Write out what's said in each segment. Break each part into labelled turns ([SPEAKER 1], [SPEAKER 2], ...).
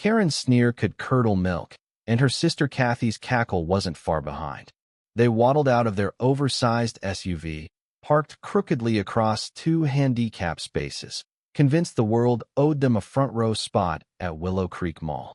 [SPEAKER 1] Karen's sneer could curdle milk, and her sister Kathy's cackle wasn't far behind. They waddled out of their oversized SUV, parked crookedly across two handicap spaces, convinced the world owed them a front-row spot at Willow Creek Mall.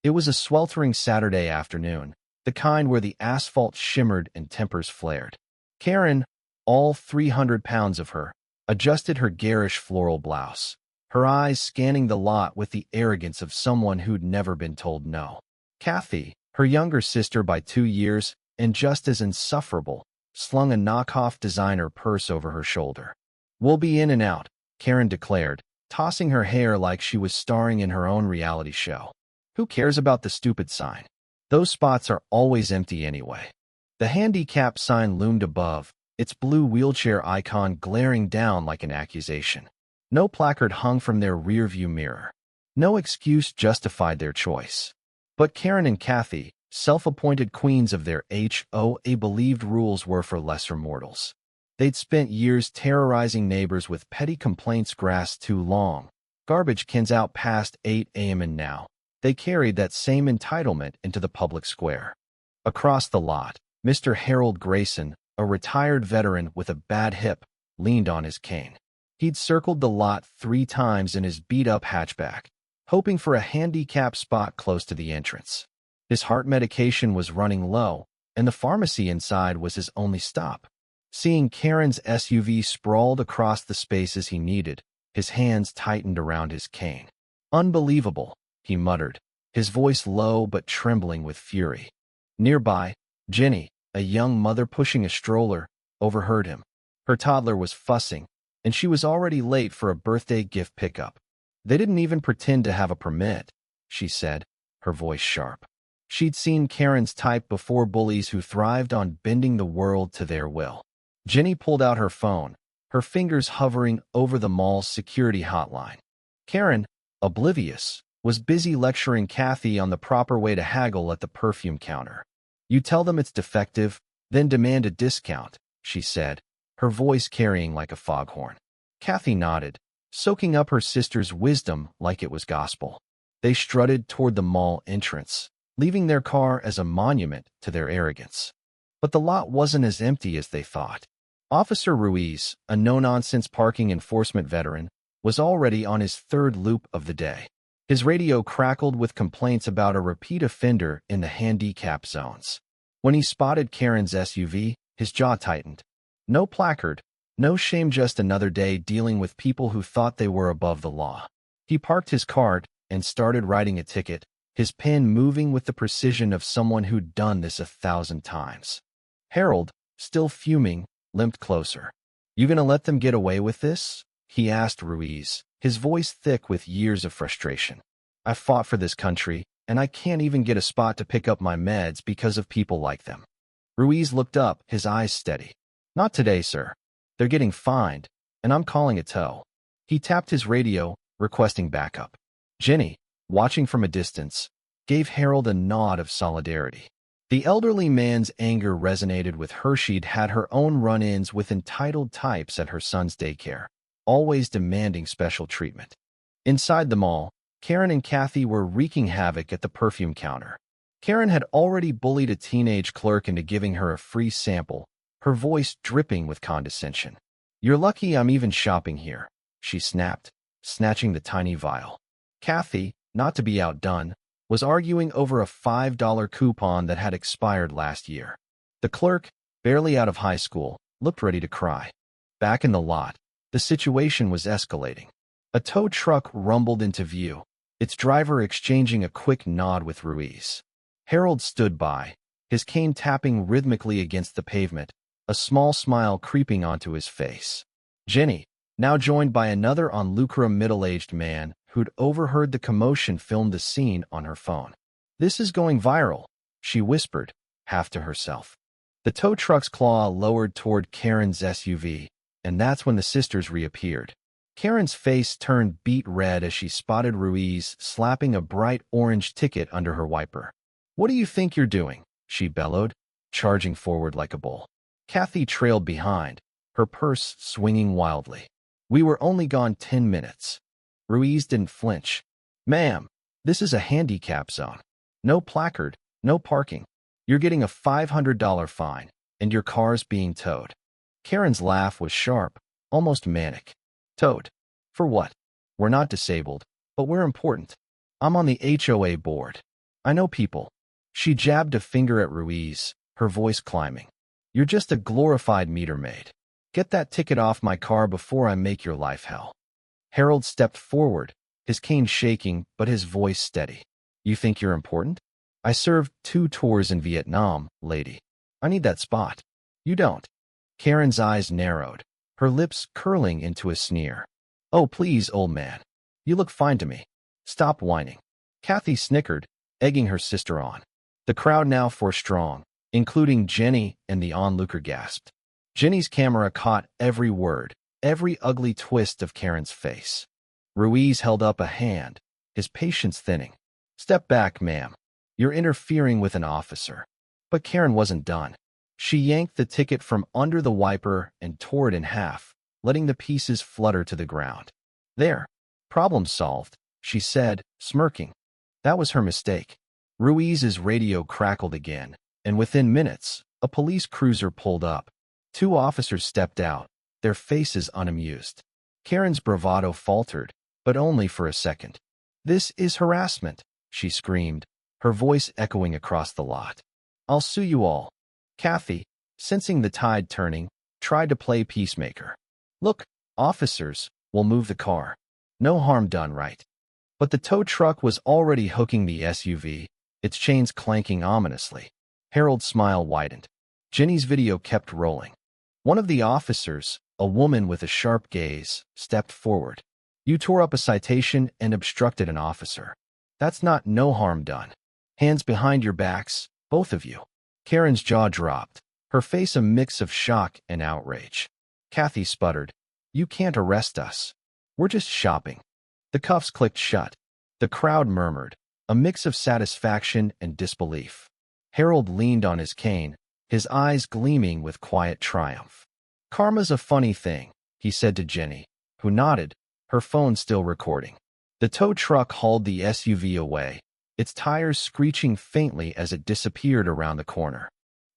[SPEAKER 1] It was a sweltering Saturday afternoon, the kind where the asphalt shimmered and tempers flared. Karen, all 300 pounds of her, adjusted her garish floral blouse, her eyes scanning the lot with the arrogance of someone who'd never been told no. Kathy, her younger sister by 2 years, and just as insufferable, slung a knockoff designer purse over her shoulder. "We'll be in and out," Karen declared, tossing her hair like she was starring in her own reality show. "Who cares about the stupid sign? Those spots are always empty anyway." The handicap sign loomed above, its blue wheelchair icon glaring down like an accusation. No placard hung from their rearview mirror. No excuse justified their choice. But Karen and Kathy, self-appointed queens of their HOA, believed rules were for lesser mortals. They'd spent years terrorizing neighbors with petty complaints grass too long, garbage cans out past 8 a.m. and now they carried that same entitlement into the public square. Across the lot, Mr. Harold Grayson, a retired veteran with a bad hip, leaned on his cane. He'd circled the lot 3 times in his beat-up hatchback, hoping for a handicap spot close to the entrance. His heart medication was running low, and the pharmacy inside was his only stop. Seeing Karen's SUV sprawled across the spaces he needed, his hands tightened around his cane. "Unbelievable," he muttered, his voice low but trembling with fury. Nearby, Jenny, a young mother pushing a stroller, overheard him. Her toddler was fussing, and she was already late for a birthday gift pickup. "They didn't even pretend to have a permit," she said, her voice sharp. She'd seen Karen's type before, bullies who thrived on bending the world to their will. Jenny pulled out her phone, her fingers hovering over the mall's security hotline. Karen, oblivious, was busy lecturing Kathy on the proper way to haggle at the perfume counter. "You tell them it's defective, then demand a discount," she said, her voice carrying like a foghorn. Kathy nodded, soaking up her sister's wisdom like it was gospel. They strutted toward the mall entrance, leaving their car as a monument to their arrogance. But the lot wasn't as empty as they thought. Officer Ruiz, a no-nonsense parking enforcement veteran, was already on his 3rd loop of the day. His radio crackled with complaints about a repeat offender in the handicap zones. When he spotted Karen's SUV, his jaw tightened. No placard, no shame, just another day dealing with people who thought they were above the law. He parked his cart and started writing a ticket, his pen moving with the precision of someone who'd done this 1,000 times. Harold, still fuming, limped closer. "You gonna let them get away with this?" he asked Ruiz, his voice thick with years of frustration. "I fought for this country, and I can't even get a spot to pick up my meds because of people like them." Ruiz looked up, his eyes steady. "Not today, sir. They're getting fined, and I'm calling a tow." He tapped his radio, requesting backup. Jenny, watching from a distance, gave Harold a nod of solidarity. The elderly man's anger resonated with her. She'd had her own run-ins with entitled types at her son's daycare, always demanding special treatment. Inside the mall, Karen and Kathy were wreaking havoc at the perfume counter. Karen had already bullied a teenage clerk into giving her a free sample, her voice dripping with condescension. "You're lucky I'm even shopping here," she snapped, snatching the tiny vial. Kathy, not to be outdone, was arguing over a $5 coupon that had expired last year. The clerk, barely out of high school, looked ready to cry. Back in the lot, the situation was escalating. A tow truck rumbled into view, its driver exchanging a quick nod with Ruiz. Harold stood by, his cane tapping rhythmically against the pavement, a small smile creeping onto his face. Jenny, now joined by another onlooker, a middle-aged man who'd overheard the commotion, filmed the scene on her phone. "This is going viral," she whispered, half to herself. The tow truck's claw lowered toward Karen's SUV, and that's when the sisters reappeared. Karen's face turned beet red as she spotted Ruiz slapping a bright orange ticket under her wiper. "What do you think you're doing?" she bellowed, charging forward like a bull. Kathy trailed behind, her purse swinging wildly. "We were only gone 10 minutes. Ruiz didn't flinch. "Ma'am, This is a handicap zone. No placard, no parking. You're getting a $500 fine, and your car's being towed." Karen's laugh was sharp, almost manic. "Towed? For what? We're not disabled, but we're important. I'm on the HOA board. I know people." She jabbed a finger at Ruiz, her voice climbing. "You're just a glorified meter maid. Get that ticket off my car before I make your life hell." Harold stepped forward, his cane shaking but his voice steady. "You think you're important? I served 2 tours in Vietnam, lady. I need that spot. You don't." Karen's eyes narrowed, her lips curling into a sneer. "Oh, please, old man. You look fine to me. Stop whining." Kathy snickered, egging her sister on. The crowd now forced strong, including Jenny, and the onlooker gasped. Jenny's camera caught every word, every ugly twist of Karen's face. Ruiz held up a hand, his patience thinning. "Step back, ma'am. You're interfering with an officer." But Karen wasn't done. She yanked the ticket from under the wiper and tore it in half, letting the pieces flutter to the ground. "There. Problem solved," she said, smirking. That was her mistake. Ruiz's radio crackled again, and within minutes, a police cruiser pulled up. 2 officers stepped out, their faces unamused. Karen's bravado faltered, but only for a second. "This is harassment," she screamed, her voice echoing across the lot. "I'll sue you all." Kathy, sensing the tide turning, tried to play peacemaker. "Look, officers, we'll move the car. No harm done, right?" But the tow truck was already hooking the SUV, its chains clanking ominously. Harold's smile widened. Jenny's video kept rolling. One of the officers, a woman with a sharp gaze, stepped forward. "You tore up a citation and obstructed an officer. That's not no harm done. Hands behind your backs, both of you." Karen's jaw dropped, her face a mix of shock and outrage. Kathy sputtered, "You can't arrest us. We're just shopping." The cuffs clicked shut. The crowd murmured, a mix of satisfaction and disbelief. Harold leaned on his cane, his eyes gleaming with quiet triumph. "Karma's a funny thing," he said to Jenny, who nodded, her phone still recording. The tow truck hauled the SUV away, its tires screeching faintly as it disappeared around the corner.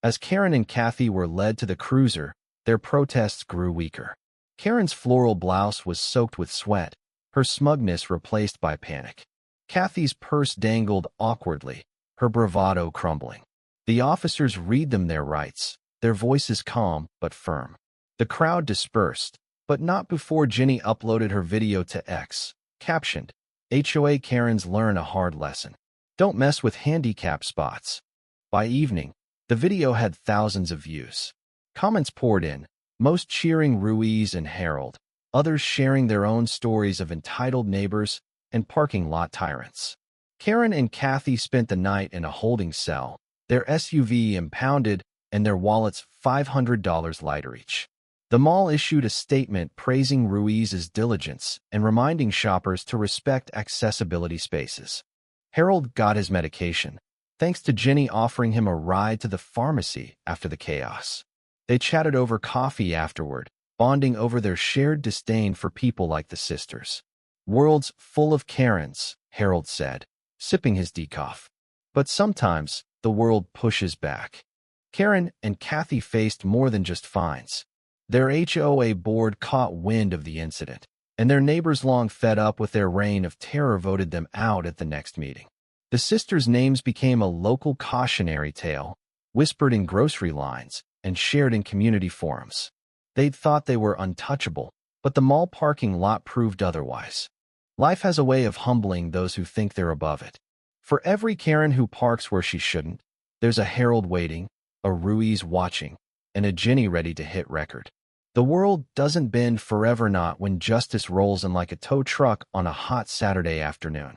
[SPEAKER 1] As Karen and Kathy were led to the cruiser, their protests grew weaker. Karen's floral blouse was soaked with sweat, her smugness replaced by panic. Kathy's purse dangled awkwardly, her bravado crumbling. The officers read them their rights, their voices calm but firm. The crowd dispersed, but not before Jenny uploaded her video to X, captioned, "HOA Karens learn a hard lesson. Don't mess with handicap spots." By evening, the video had thousands of views. Comments poured in, most cheering Ruiz and Harold, others sharing their own stories of entitled neighbors and parking lot tyrants. Karen and Kathy spent the night in a holding cell, their SUV impounded and their wallets $500 lighter each. The mall issued a statement praising Ruiz's diligence and reminding shoppers to respect accessibility spaces. Harold got his medication, thanks to Jenny offering him a ride to the pharmacy after the chaos. They chatted over coffee afterward, bonding over their shared disdain for people like the sisters. "World's full of Karens," Harold said, sipping his decaf. "But sometimes the world pushes back." Karen and Kathy faced more than just fines. Their HOA board caught wind of the incident, and their neighbors, long fed up with their reign of terror, voted them out at the next meeting. The sisters' names became a local cautionary tale, whispered in grocery lines and shared in community forums. They'd thought they were untouchable, but the mall parking lot proved otherwise. Life has a way of humbling those who think they're above it. For every Karen who parks where she shouldn't, there's a Harold waiting, a Ruiz watching, and a Jenny ready to hit record. The world doesn't bend forever, not when justice rolls in like a tow truck on a hot Saturday afternoon.